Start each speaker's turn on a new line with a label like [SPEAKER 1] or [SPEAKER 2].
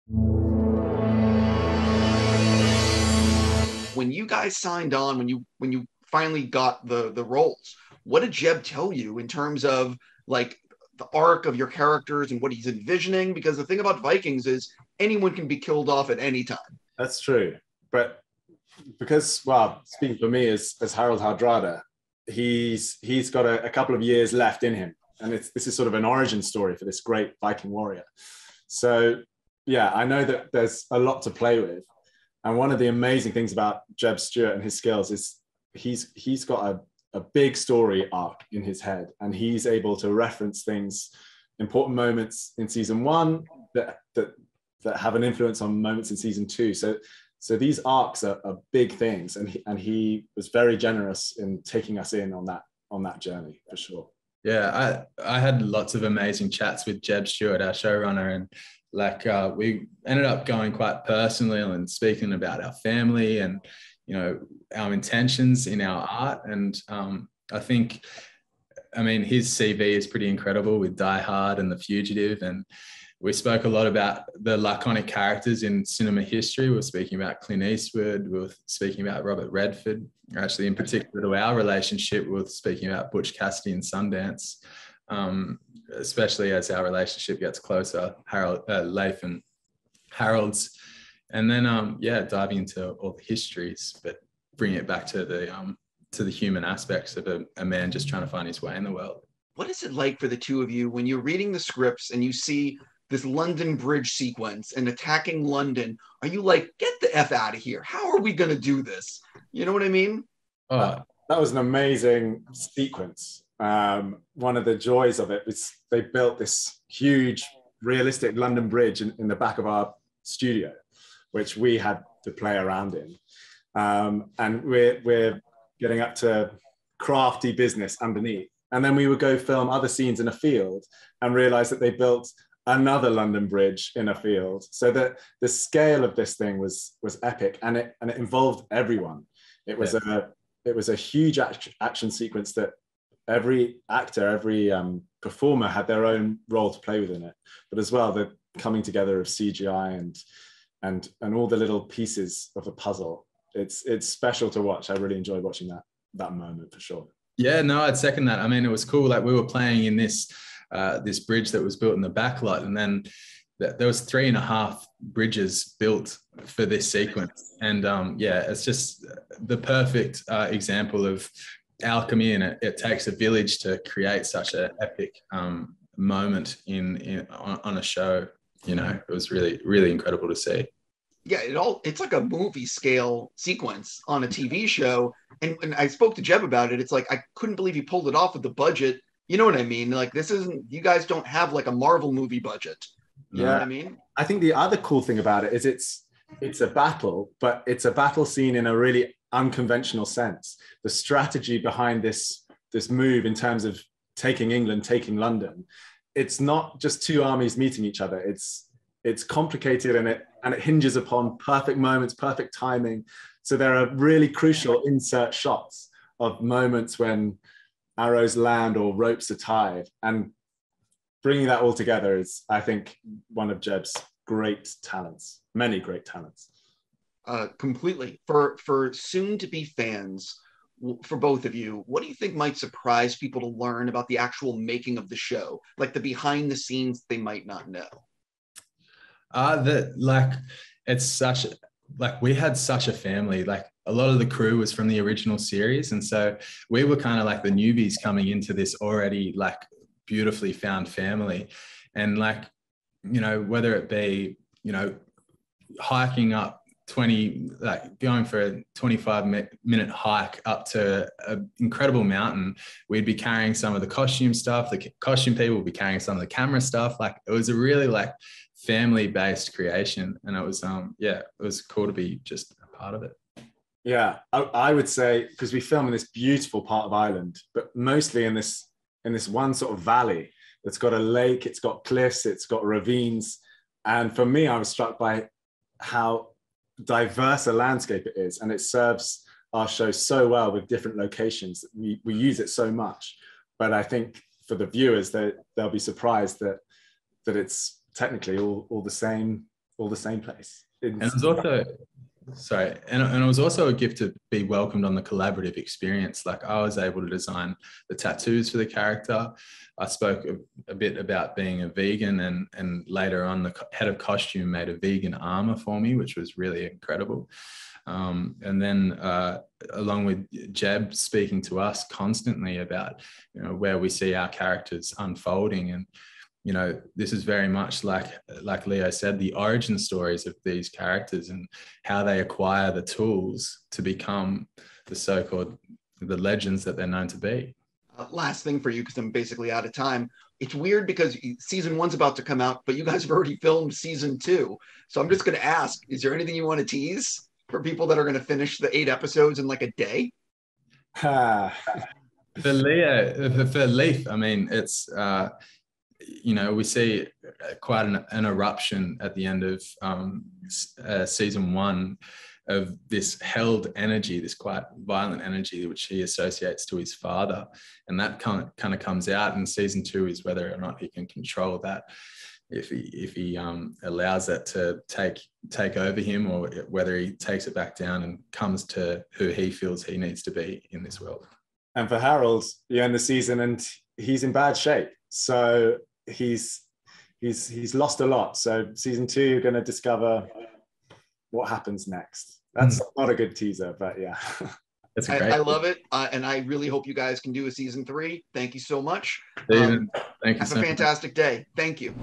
[SPEAKER 1] When you guys signed on, when you finally got the roles, what did Jeb tell you in terms of like the arc of your characters and what he's envisioning? Because the thing about Vikings is anyone can be killed off at any time.
[SPEAKER 2] That's true. But because, well, speaking for me as Harold Hardrada, he's got a couple of years left in him. And this is sort of an origin story for this great Viking warrior. So yeah, I know that there's a lot to play with. And one of the amazing things about Jeb Stuart and his skills is he's got a big story arc in his head, and he's able to reference things, important moments in season one that have an influence on moments in season two. So these arcs are big things, and he was very generous in taking us in on that journey for sure.
[SPEAKER 3] Yeah, I had lots of amazing chats with Jeb Stuart, our showrunner, and we ended up going quite personally and speaking about our family and, you know, our intentions in our art. And I think, I mean, his CV is pretty incredible with Die Hard and The Fugitive. And we spoke a lot about the laconic characters in cinema history. We were speaking about Clint Eastwood. We were speaking about Robert Redford. Actually, in particular to our relationship, we were speaking about Butch Cassidy and Sundance. Especially as our relationship gets closer, Leif and Harold's, and then diving into all the histories, but bring it back to the human aspects of a man just trying to find his way in the world.
[SPEAKER 1] What is it like for the two of you when you're reading the scripts and you see this London Bridge sequence and attacking London? Are you like, get the F out of here? How are we going to do this? You know what I mean?
[SPEAKER 2] That was an amazing sequence. One of the joys of it was they built this huge realistic London Bridge in the back of our studio, which we had to play around in. And we're getting up to crafty business underneath. And then we would go film other scenes in a field and realize that they built another London Bridge in a field. So that the scale of this thing was epic, and it involved everyone. It was a huge action sequence that every actor, every performer had their own role to play within it, but as well the coming together of CGI and all the little pieces of a puzzle. It's special to watch. I really enjoyed watching that moment for sure.
[SPEAKER 3] Yeah, no, I'd second that. I mean, it was cool. Like we were playing in this bridge that was built in the backlot, and then there was 3.5 bridges built for this sequence. And it's just the perfect example of alchemy, and it takes a village to create such an epic moment on a show. You know, it was really, really incredible to see.
[SPEAKER 1] Yeah, it's like a movie scale sequence on a TV show. And I spoke to Jeb about it. It's like, I couldn't believe he pulled it off with the budget. You know what I mean? Like, you guys don't have like a Marvel movie budget. You know what I mean?
[SPEAKER 2] I think the other cool thing about it is it's a battle, but it's a battle scene in a really unconventional sense. The strategy behind this move in terms of taking England, taking London, it's not just two armies meeting each other. It's complicated, and it hinges upon perfect moments, perfect timing. So there are really crucial insert shots of moments when arrows land or ropes are tied, and bringing that all together is, I think, one of Jeb's great talents, many great talents.
[SPEAKER 1] Completely. For soon-to-be fans, for both of you, what do you think might surprise people to learn about the actual making of the show, like the behind the scenes they might not know?
[SPEAKER 3] We had such a family. Like a lot of the crew was from the original series, and so we were kind of like the newbies coming into this already like beautifully found family. And like, you know, whether it be, you know, hiking up going for a 25-minute hike up to an incredible mountain, we'd be carrying some of the costume stuff, the costume people would be carrying some of the camera stuff. Like it was a really like family-based creation, and it was cool to be just a part of it.
[SPEAKER 2] Yeah, I would say, because we film in this beautiful part of Ireland, but mostly in this one sort of valley that's got a lake, it's got cliffs, it's got ravines. And for me, I was struck by how diverse a landscape it is, and it serves our show so well with different locations. We use it so much, but I think for the viewers, they'll be surprised that it's technically all the same all the same place.
[SPEAKER 3] And it was also, sorry, and it was also a gift to be welcomed on the collaborative experience. Like I was able to design the tattoos for the character. I spoke a bit about being a vegan, and later on the head of costume made a vegan armor for me, which was really incredible. And then along with Jeb speaking to us constantly about, you know, where we see our characters unfolding. And, you know, this is very much like Leo said, the origin stories of these characters and how they acquire the tools to become the so-called the legends that they're known to be.
[SPEAKER 1] Last thing for you, because I'm basically out of time. It's weird because season 1's about to come out, but you guys have already filmed season 2. So I'm just going to ask, is there anything you want to tease for people that are going to finish the 8 episodes in like a day?
[SPEAKER 3] For Leaf, I mean, it's, you know, we see quite an eruption at the end of season 1 of this held energy, this quite violent energy, which he associates to his father. And that kind of comes out in season 2 is whether or not he can control that, if he allows that to take over him, or whether he takes it back down and comes to who he feels he needs to be in this world.
[SPEAKER 2] And for Harold, you end the season and he's in bad shape. So he's lost a lot. So season 2, you're going to discover what happens next. That's not a good teaser, but yeah.
[SPEAKER 3] That's great.
[SPEAKER 1] I love it. And I really hope you guys can do a season 3. Thank you so much.
[SPEAKER 3] Thank you.
[SPEAKER 1] Have a fantastic day. Thank you.